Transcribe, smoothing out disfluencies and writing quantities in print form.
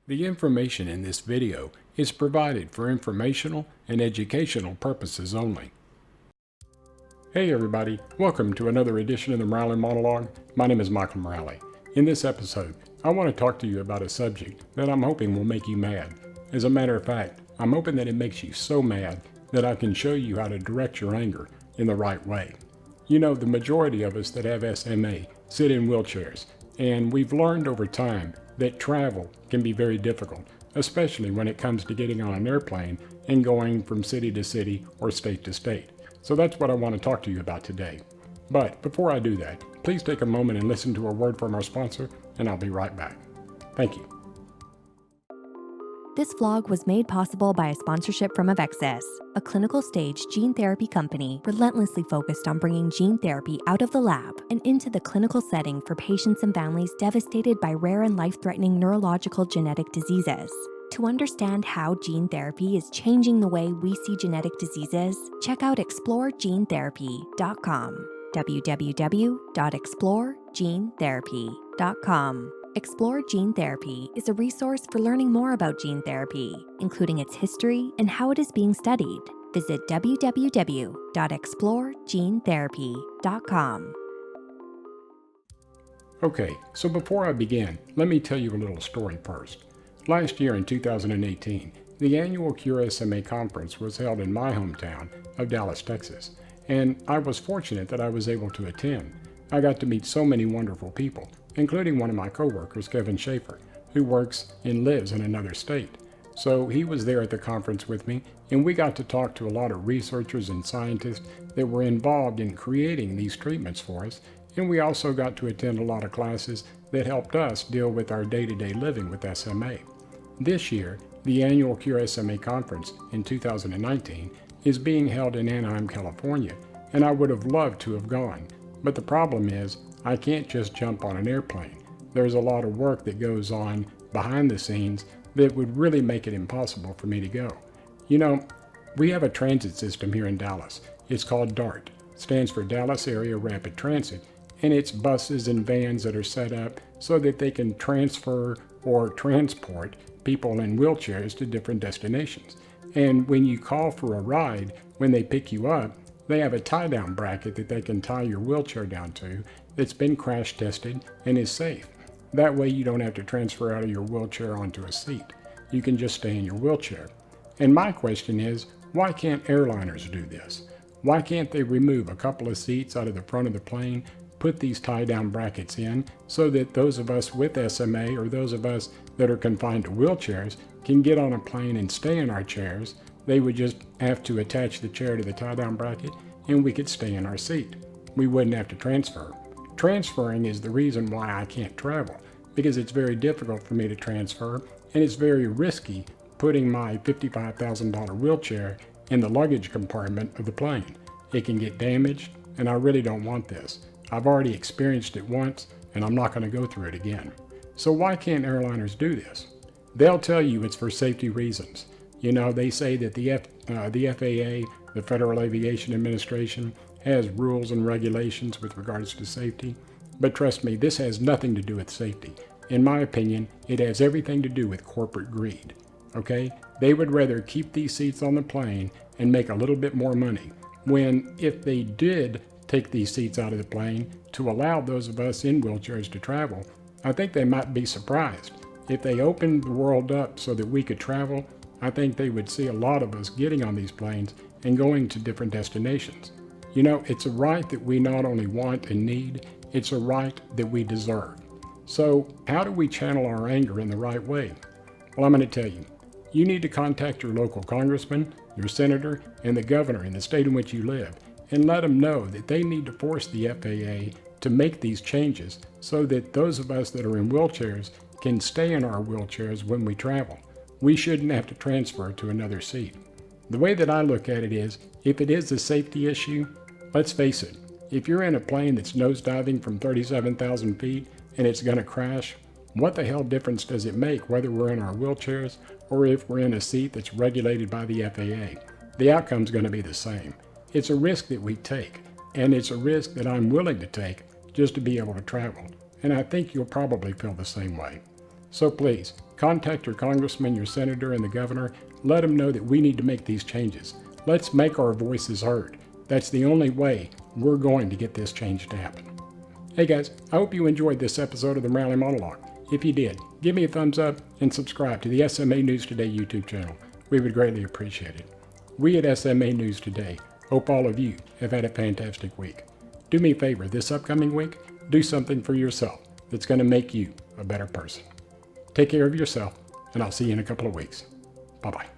The information in this video is provided for informational and educational purposes only. Hey everybody, welcome to another edition of the Morale Monologue. My name is Michael Morale. In this episode, I want to talk to you about a subject that I'm hoping will make you mad. As a matter of fact, I'm hoping that it makes you so mad that I can show you how to direct your anger in the right way. You know, the majority of us that have SMA sit in wheelchairs, and we've learned over time that travel can be very difficult, especially when it comes to getting on an airplane and going from city to city or state to state. So that's what I want to talk to you about today. But before I do that, please take a moment and listen to a word from our sponsor, and I'll be right back. Thank you. This vlog was made possible by a sponsorship from Avexis, a clinical stage gene therapy company relentlessly focused on bringing gene therapy out of the lab and into the clinical setting for patients and families devastated by rare and life-threatening neurological genetic diseases. To understand how gene therapy is changing the way we see genetic diseases, check out exploregenetherapy.com, www.exploregenetherapy.com. Explore Gene Therapy is a resource for learning more about gene therapy, including its history and how it is being studied. Visit www.exploregenetherapy.com. Okay, so before I begin, let me tell you a little story first. Last year in 2018, the annual Cure SMA conference was held in my hometown of Dallas, Texas, and I was fortunate that I was able to attend. I got to meet so many wonderful people, including one of my coworkers, Kevin Schaefer, who works and lives in another state. So he was there at the conference with me, and we got to talk to a lot of researchers and scientists that were involved in creating these treatments for us, and we also got to attend a lot of classes that helped us deal with our day-to-day living with SMA. This year, the annual Cure SMA conference in 2019 is being held in Anaheim, California, and I would have loved to have gone. But the problem is, I can't just jump on an airplane. There's a lot of work that goes on behind the scenes that would really make it impossible for me to go. You know, we have a transit system here in Dallas. It's called DART, stands for Dallas Area Rapid Transit, and it's buses and vans that are set up so that they can transfer or transport people in wheelchairs to different destinations. And when you call for a ride, when they pick you up, they have a tie-down bracket that they can tie your wheelchair down to that's been crash tested and is safe. That way you don't have to transfer out of your wheelchair onto a seat. You can just stay in your wheelchair. And my question is, why can't airliners do this? Why can't they remove a couple of seats out of the front of the plane, put these tie-down brackets in so that those of us with SMA or those of us that are confined to wheelchairs can get on a plane and stay in our chairs? They would just have to attach the chair to the tie-down bracket and we could stay in our seat. We wouldn't have to transfer. Transferring is the reason why I can't travel, because it's very difficult for me to transfer and it's very risky putting my $55,000 wheelchair in the luggage compartment of the plane. It can get damaged and I really don't want this. I've already experienced it once and I'm not going to go through it again. So why can't airliners do this? They'll tell you it's for safety reasons. You know, they say that the FAA, the Federal Aviation Administration, has rules and regulations with regards to safety. But trust me, this has nothing to do with safety. In my opinion, it has everything to do with corporate greed. Okay? They would rather keep these seats on the plane and make a little bit more money, when if they did take these seats out of the plane to allow those of us in wheelchairs to travel, I think they might be surprised. If they opened the world up so that we could travel, I think they would see a lot of us getting on these planes and going to different destinations. You know, it's a right that we not only want and need, it's a right that we deserve. So how do we channel our anger in the right way? Well, I'm going to tell you. You need to contact your local congressman, your senator, and the governor in the state in which you live, and let them know that they need to force the FAA to make these changes so that those of us that are in wheelchairs can stay in our wheelchairs when we travel. We shouldn't have to transfer to another seat. The way that I look at it is, if it is a safety issue, let's face it, if you're in a plane that's nosediving from 37,000 feet and it's going to crash, what the hell difference does it make whether we're in our wheelchairs or if we're in a seat that's regulated by the FAA? The outcome's going to be the same. It's a risk that we take, and it's a risk that I'm willing to take just to be able to travel. And I think you'll probably feel the same way. So please, Contact your congressman, your senator, and the governor. Let them know that we need to make these changes. Let's make our voices heard. That's the only way we're going to get this change to happen. Hey guys, I hope you enjoyed this episode of the Morale Monologue. If you did, give me a thumbs up and subscribe to the SMA News Today YouTube channel. We would greatly appreciate it. We at SMA News Today hope all of you have had a fantastic week. Do me a favor this upcoming week, do something for yourself that's going to make you a better person. Take care of yourself, and I'll see you in a couple of weeks. Bye-bye.